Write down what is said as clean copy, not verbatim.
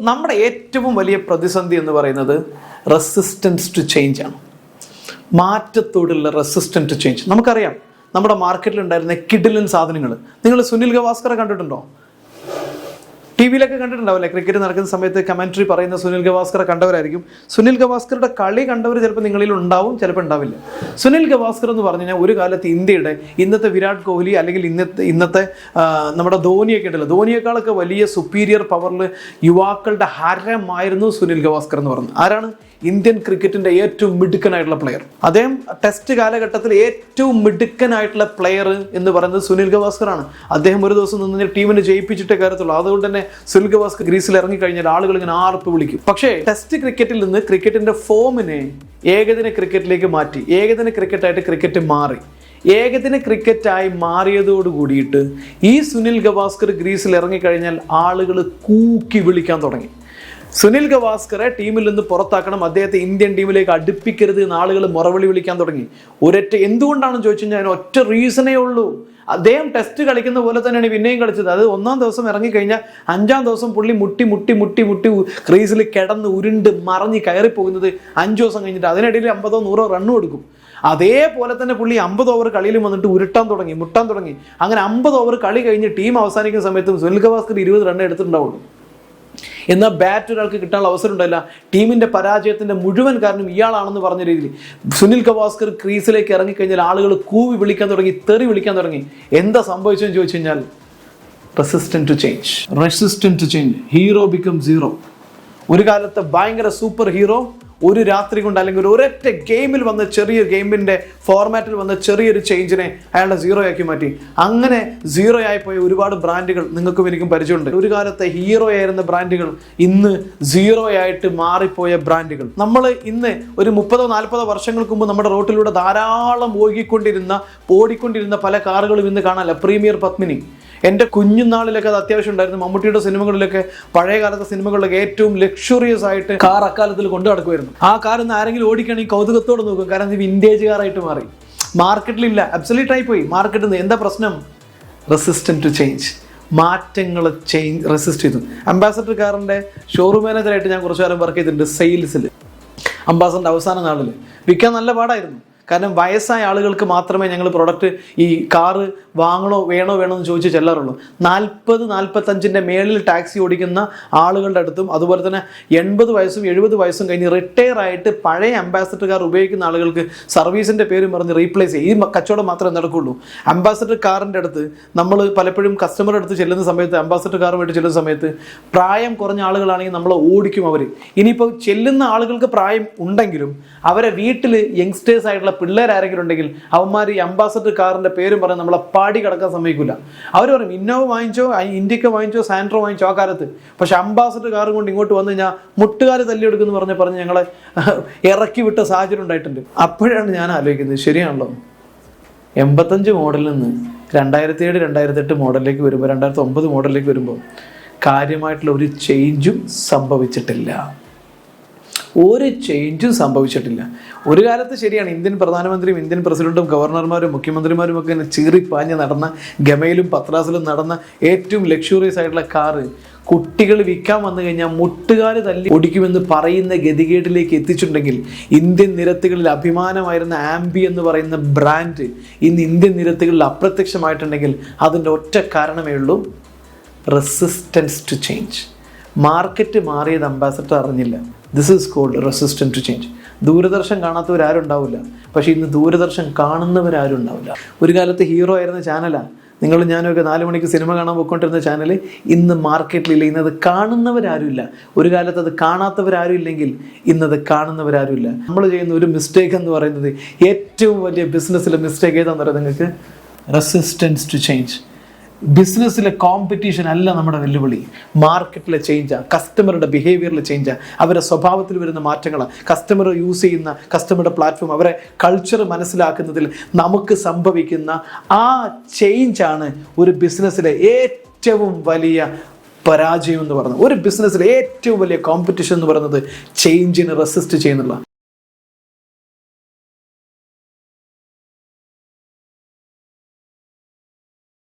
നമ്മുടെ ഏറ്റവും വലിയ പ്രതിസന്ധി എന്ന് പറയുന്നത് റെസിസ്റ്റൻസ് ടു ചേഞ്ച് ആണ്. മാറ്റത്തോടുള്ള റെസിസ്റ്റൻസ് ടു ചേഞ്ച്. നമുക്കറിയാം നമ്മുടെ മാർക്കറ്റിൽ ഉണ്ടായിരുന്ന കിഡിലൻ സാധനങ്ങൾ. നിങ്ങൾ സുനിൽ ഗവാസ്കറെ കണ്ടിട്ടുണ്ടോ? ടി വിയിലൊക്കെ കണ്ടിട്ടുണ്ടാവില്ലേ? ക്രിക്കറ്റ് നടക്കുന്ന സമയത്ത് കമൻട്രി പറയുന്ന സുനിൽ ഗവാസ്കറെ കണ്ടവരായിരിക്കും. സുനിൽ ഗവാസ്കറുടെ കളി കണ്ടവർ ചിലപ്പോൾ നിങ്ങളിൽ ഉണ്ടാവും, ചിലപ്പോൾ ഉണ്ടാവില്ല. സുനിൽ ഗവാസ്കർ എന്ന് പറഞ്ഞു കഴിഞ്ഞാൽ ഒരു കാലത്ത് ഇന്ത്യയുടെ ഇന്നത്തെ വിരാട് കോഹ്ലി അല്ലെങ്കിൽ ഇന്നത്തെ നമ്മുടെ ധോണിയൊക്കെ ഉണ്ടല്ലോ, ധോണിയേക്കാളൊക്കെ വലിയ സുപ്പീരിയർ പവറിൽ യുവാക്കളുടെ ഹരമായിരുന്നു സുനിൽ ഗവാസ്കർ എന്ന് പറയുന്നത്. ആരാണ്? ഇന്ത്യൻ ക്രിക്കറ്റിന്റെ ഏറ്റവും മിടുക്കനായിട്ടുള്ള പ്ലെയർ. അദ്ദേഹം ടെസ്റ്റ് കാലഘട്ടത്തിൽ ഏറ്റവും മിടുക്കനായിട്ടുള്ള പ്ലെയർ എന്ന് പറയുന്നത് സുനിൽ ഗവാസ്കർ ആണ്. അദ്ദേഹം ഒരു ദിവസം നിന്ന് ടീമിനെ ജയിപ്പിച്ചിട്ടേ കാര്യത്തുള്ളൂ. അതുകൊണ്ട് തന്നെ സുനിൽ ഗവാസ്കർ ഗ്രീസിൽ ഇറങ്ങിക്കഴിഞ്ഞാൽ ആളുകൾ ഇങ്ങനെ ആർപ്പ് വിളിക്കും. പക്ഷേ ടെസ്റ്റ് ക്രിക്കറ്റിൽ നിന്ന് ക്രിക്കറ്റിന്റെ ഫോമിനെ ഏകദിന ക്രിക്കറ്റിലേക്ക് മാറ്റി. ഏകദിന ക്രിക്കറ്റായിട്ട് ക്രിക്കറ്റ് മാറി. ഏകദിന ക്രിക്കറ്റായി മാറിയതോട് കൂടിയിട്ട് ഈ സുനിൽ ഗവാസ്കർ ഗ്രീസിൽ ഇറങ്ങിക്കഴിഞ്ഞാൽ ആളുകൾ കൂക്കി വിളിക്കാൻ തുടങ്ങി. സുനിൽ ഗവാസ്കറെ ടീമിൽ നിന്ന് പുറത്താക്കണം, അദ്ദേഹത്തെ ഇന്ത്യൻ ടീമിലേക്ക് അടുപ്പിക്കരുത് എന്ന് ആളുകൾ മുറവിളി വിളിക്കാൻ തുടങ്ങി. എന്തുകൊണ്ടാണെന്ന് ചോദിച്ചു കഴിഞ്ഞാൽ ഒറ്റ റീസണേ ഉള്ളൂ. അദ്ദേഹം ടെസ്റ്റ് കളിക്കുന്ന പോലെ തന്നെയാണ് പിന്നെയും കളിച്ചത്. അത് 1-ാം ദിവസം ഇറങ്ങിക്കഴിഞ്ഞാൽ 5-ാം ദിവസം പുള്ളി മുട്ടി ക്രീസിൽ കിടന്ന് ഉരുണ്ട് മറിഞ്ഞ് കയറിപ്പോകുന്നത് 5 ദിവസം കഴിഞ്ഞിട്ട്. അതിനിടയിൽ 50-ഓ 100-ഓ റണ്ണ് കൊടുക്കും. അതേപോലെ തന്നെ പുള്ളി 50 ഓവർ കളിയിൽ വന്നിട്ട് മുട്ടാൻ തുടങ്ങി. അങ്ങനെ 50 ഓവർ കളി കഴിഞ്ഞ് ടീം അവസാനിക്കുന്ന സമയത്തും സുനിൽ ഗവാസ്കർ 20 റണ്ണ് എടുത്തിട്ടുണ്ടാവുള്ളൂ. എന്നാൽ ബാറ്റ് ഒരാൾക്ക് കിട്ടാനുള്ള അവസരം ഉണ്ടായില്ല. ടീമിന്റെ പരാജയത്തിന്റെ മുഴുവൻ കാരണം ഇയാളാണെന്ന് പറഞ്ഞ രീതിയിൽ സുനിൽ ഗവാസ്കർ ക്രീസിലേക്ക് ഇറങ്ങിക്കഴിഞ്ഞാൽ ആളുകൾ കൂവി വിളിക്കാൻ തുടങ്ങി, തെറി വിളിക്കാൻ തുടങ്ങി. എന്താ സംഭവിച്ചതെന്ന് ചോദിച്ചു കഴിഞ്ഞാൽ resistant to change. Hero become zero. ഒരു കാലത്ത് ഭയങ്കര സൂപ്പർ ഹീറോ ഒരു രാത്രി കൊണ്ട് അല്ലെങ്കിൽ ഒരൊറ്റ ഗെയിമിൽ വന്ന ഗെയിമിന്റെ ഫോർമാറ്റിൽ വന്ന ചെറിയൊരു ചേഞ്ചിനെ അയാളുടെ സീറോ ആക്കി മാറ്റി. അങ്ങനെ സീറോ ആയിപ്പോയ ഒരുപാട് ബ്രാൻഡുകൾ നിങ്ങൾക്കും എനിക്കും പരിചയമുണ്ട്. ഒരു കാലത്തെ ഹീറോ ആയിരുന്ന ബ്രാൻഡുകൾ ഇന്ന് സീറോ ആയിട്ട് മാറിപ്പോയ ബ്രാൻഡുകൾ. നമ്മൾ ഇന്ന് ഒരു 30-40 വർഷങ്ങൾക്ക് മുമ്പ് നമ്മുടെ റോട്ടിലൂടെ ധാരാളം ഓടിക്കൊണ്ടിരുന്ന പല കാറുകളും ഇന്ന് കാണാനില്ല. പ്രീമിയർ പത്മിനി. എൻ്റെ കുഞ്ഞുനാളിലൊക്കെ അത് അത്യാവശ്യം ഉണ്ടായിരുന്നു. മമ്മൂട്ടിയുടെ സിനിമകളിലൊക്കെ, പഴയ കാലത്തെ സിനിമകളിലൊക്കെ ഏറ്റവും ലക്ഷറിയസ് ആയിട്ട് കാർ അക്കാലത്തിൽ കൊണ്ടു നടക്കുമായിരുന്നു. ആ കാർ ഇന്ന് ആരെങ്കിലും ഓടിക്കുകയാണെങ്കിൽ കൗതുകത്തോടെ നോക്കും. കാരണം ഇത് വിൻറ്റേജ് കാറായിട്ട് മാറി. മാർക്കറ്റിലില്ല, അബ്സല്യൂട്ട് ആയി പോയി മാർക്കറ്റിൽ നിന്ന്. എന്താ പ്രശ്നം? Resistant to change. മാറ്റങ്ങൾ റെസിസ്റ്റ് ചെയ്തു. അംബാസഡർ കാറിൻ്റെ ഷോറൂം മാനേജറായിട്ട് ഞാൻ കുറച്ചു കാലം വർക്ക് ചെയ്തിട്ടുണ്ട്. സെയിൽസിൽ അംബാസഡറിൻ്റെ അവസാന നാളിൽ വിൽക്കാൻ നല്ല പാടായിരുന്നു. കാരണം വയസ്സായ ആളുകൾക്ക് മാത്രമേ ഞങ്ങൾ പ്രൊഡക്റ്റ് ഈ കാറ് വേണോ എന്ന് ചോദിച്ച് ചെല്ലാറുള്ളൂ. 40-45 മേളിൽ ടാക്സി ഓടിക്കുന്ന ആളുകളുടെ അടുത്തും അതുപോലെ തന്നെ 80 വയസ്സും 70 വയസ്സും കഴിഞ്ഞ് റിട്ടയർ ആയിട്ട് പഴയ അംബാസഡർ കാർ ഉപയോഗിക്കുന്ന ആളുകൾക്ക് സർവീസിൻ്റെ പേരും പറഞ്ഞ് റീപ്ലേസ് ചെയ്യും. ഈ കച്ചവടം മാത്രമേ നടക്കുകയുള്ളൂ. അംബാസഡർ കാറിൻ്റെ അടുത്ത് നമ്മൾ പലപ്പോഴും കസ്റ്റമറുടെ അടുത്ത് ചെല്ലുന്ന സമയത്ത്, അംബാസഡർ കാറുമായിട്ട് ചെല്ലുന്ന സമയത്ത് പ്രായം കുറഞ്ഞ ആളുകളാണെങ്കിൽ നമ്മൾ ഓടിക്കും. ഇനിയിപ്പോൾ ചെല്ലുന്ന ആളുകൾക്ക് പ്രായം ഉണ്ടെങ്കിലും അവരെ വീട്ടിൽ യങ്സ്റ്റേഴ്സ് ആയിട്ടുള്ള പിള്ളേരാരെങ്കിലും ഉണ്ടെങ്കിൽ അവന്മാർ ഈ അംബാസഡർ കാറിൻ്റെ പേരും പറഞ്ഞ് നമ്മളെ പാടി കിടക്കാൻ സമ്മതിക്കില്ല. അവർ പറയും ഇന്നോവ വാങ്ങിച്ചോ, ഇൻഡിക്ക വാങ്ങിച്ചോ, സാൻട്രോ വാങ്ങിച്ചോ ആ കാലത്ത്. പക്ഷെ അംബാസഡർ കാർ കൊണ്ട് ഇങ്ങോട്ട് വന്നു കഴിഞ്ഞാൽ മുട്ടുകാര് തല്ലിയെടുക്കുമെന്ന് പറഞ്ഞ് ഞങ്ങളെ ഇറക്കി വിട്ട സാഹചര്യം ഉണ്ടായിട്ടുണ്ട്. അപ്പോഴാണ് ഞാൻ ആലോചിക്കുന്നത്, ശരിയാണല്ലോ, 85 മോഡലിൽ നിന്ന് 2007-2008 മോഡലിലേക്ക് വരുമ്പോൾ, 2009 മോഡലിലേക്ക് വരുമ്പോൾ കാര്യമായിട്ടുള്ള ഒരു ചേഞ്ചും സംഭവിച്ചിട്ടില്ല. ഒരു കാലത്ത് ശരിയാണ്, ഇന്ത്യൻ പ്രധാനമന്ത്രിയും ഇന്ത്യൻ പ്രസിഡന്റും ഗവർണർമാരും മുഖ്യമന്ത്രിമാരും ഒക്കെ ഇങ്ങനെ ചീറിപ്പാഞ്ഞ് നടന്ന, ഗമയിലും പത്രാസിലും നടന്ന ഏറ്റവും ലക്ഷറിയസ് ആയിട്ടുള്ള കാറ് കുട്ടികൾ വിൽക്കാൻ വന്നു കഴിഞ്ഞാൽ മുട്ടുകാല് തല്ലി ഓടിക്കുമെന്ന് പറയുന്ന ഗതികേടിലേക്ക് എത്തിച്ചിട്ടുണ്ടെങ്കിൽ, ഇന്ത്യൻ നിരത്തുകളിൽ അഭിമാനമായിരുന്ന ആംബി എന്ന് പറയുന്ന ബ്രാൻഡ് ഇന്ന് ഇന്ത്യൻ നിരത്തുകളിൽ അപ്രത്യക്ഷമായിട്ടുണ്ടെങ്കിൽ അതിൻ്റെ ഒറ്റ കാരണമേ ഉള്ളൂ, റെസിസ്റ്റൻസ് ടു ചേഞ്ച്. മാർക്കറ്റ് മാറിയത് അംബാസഡർ അറിഞ്ഞില്ല. This is called resistant to change. Doordarshan കാണാത്തവരാരും ഉണ്ടാവില്ല, പക്ഷേ ഇന്ന് ദൂരദർശൻ കാണുന്നവരാരും ഉണ്ടാവില്ല. ഒരു കാലത്ത് ഹീറോ ആയിരുന്ന ചാനലാണ്. നിങ്ങളും ഞാനൊക്കെ 4 മണിക്ക് സിനിമ കാണാൻ പോയിക്കൊണ്ടിരുന്ന ചാനൽ ഇന്ന് മാർക്കറ്റിലില്ല. ഇന്നത് കാണുന്നവരാരുമില്ല. ഒരു കാലത്ത് അത് കാണാത്തവരാരും ഇല്ലെങ്കിൽ ഇന്നത് കാണുന്നവരാരുമില്ല. നമ്മൾ ചെയ്യുന്ന ഒരു മിസ്റ്റേക്ക് എന്ന് പറയുന്നത്, ഏറ്റവും വലിയ ബിസിനസ്സിലെ മിസ്റ്റേക്ക് ഏതാണെന്ന് പറയുന്നത് നിങ്ങൾക്ക്? Resistance to change. ബിസിനസ്സിലെ കോമ്പറ്റീഷൻ അല്ല നമ്മുടെ വെല്ലുവിളി, മാർക്കറ്റിലെ ചേഞ്ചാണ്, കസ്റ്റമറുടെ ബിഹേവിയറിൽ ചേഞ്ചാണ്, അവരുടെ സ്വഭാവത്തിൽ വരുന്ന മാറ്റങ്ങളാണ്, കസ്റ്റമർ യൂസ് ചെയ്യുന്ന കസ്റ്റമറുടെ പ്ലാറ്റ്ഫോം, അവരെ കൾച്ചർ മനസ്സിലാക്കുന്നതിൽ നമുക്ക് സംഭവിക്കുന്ന ആ ചേഞ്ചാണ് ഒരു ബിസിനസ്സിലെ ഏറ്റവും വലിയ പരാജയം എന്ന് പറയുന്നത്. ഒരു ബിസിനസ്സിലെ ഏറ്റവും വലിയ കോമ്പറ്റീഷൻ എന്ന് പറയുന്നത് ചേഞ്ചിനെ റെസിസ്റ്റ് ചെയ്യുന്നുള്ള